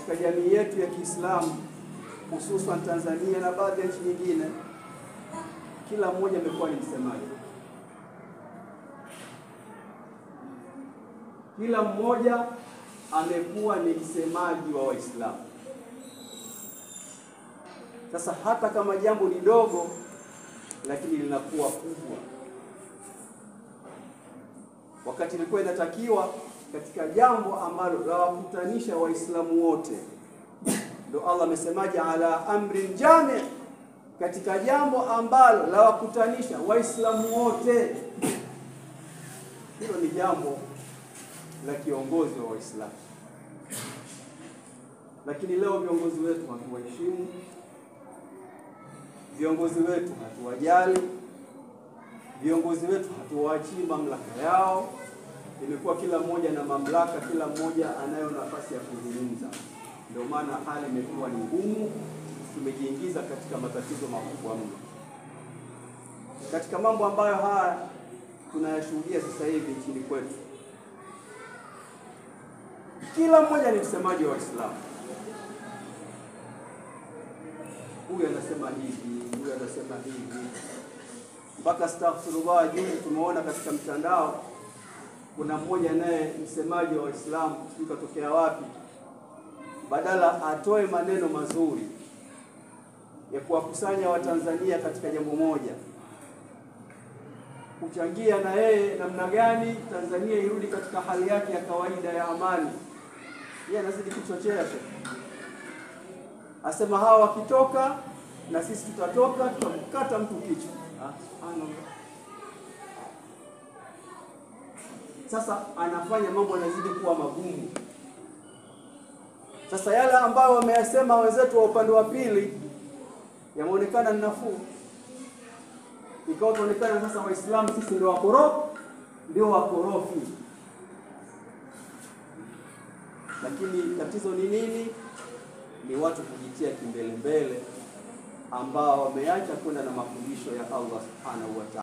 katika jamii yetu ya Kiislamu, hususan Tanzania na baadhi ya nchi nyingine, kila mmoja amekuwa ni msemaji. Kila mmoja amekuwa ni msemaji wa Waislamu. Sasa hata kama jambo ni dogo, lakini linakuwa kubwa, wakati ilikuwa inatakiwa katika jambo ambalo la wakutanisha Waislamu wote. Ndio Allah amesemaje, ala amrin jami', katika jambo ambalo la wakutanisha Waislamu wote. Hilo ni jambo la kiongozi wa Waislamu. Lakini leo viongozi wetu hatuwaheshimu, viongozi wetu hatuwajali, viongozi wetu hatuwaachii mamlaka yao. Imekuwa kila mmoja na mamlaka, kila mmoja anayo nafasi ya kuzungumza. Ndio maana hali imekuwa ni ngumu, tumejiingiza katika matatizo makubwa mno. Katika mambo ambayo haya tunayashuhudia sasa hivi nchini kwetu, kila mmoja ni msemaji wa Waislamu. Huyu anasema hivi, huyu anasema hivi. Mpaka astaghfirullah, juzi tumeona katika mtandao kuna mmoja naye msemaji wa Waislamu, sijui katokea wapi, badala atoe maneno mazuri ya kuwakusanya Watanzania katika jambo moja, kuchangia na yeye namna gani Tanzania irudi katika hali yake ya kawaida ya amani, yeye anazidi kuchochea. Asema hawa wakitoka na sisi tutatoka, tutamkata mtu kichwa. Sasa anafanya mambo yanazidi kuwa magumu. Sasa yale ambayo wameyasema wenzetu wa upande wa pili yameonekana ni nafuu, ikawa tuonekana sasa Waislamu sisi ndio wakorofi. Lakini tatizo ni nini? Ni watu kujitia kimbele mbele, ambao wameacha kwenda na mafundisho ya Allah Subhanahu wa Ta'ala.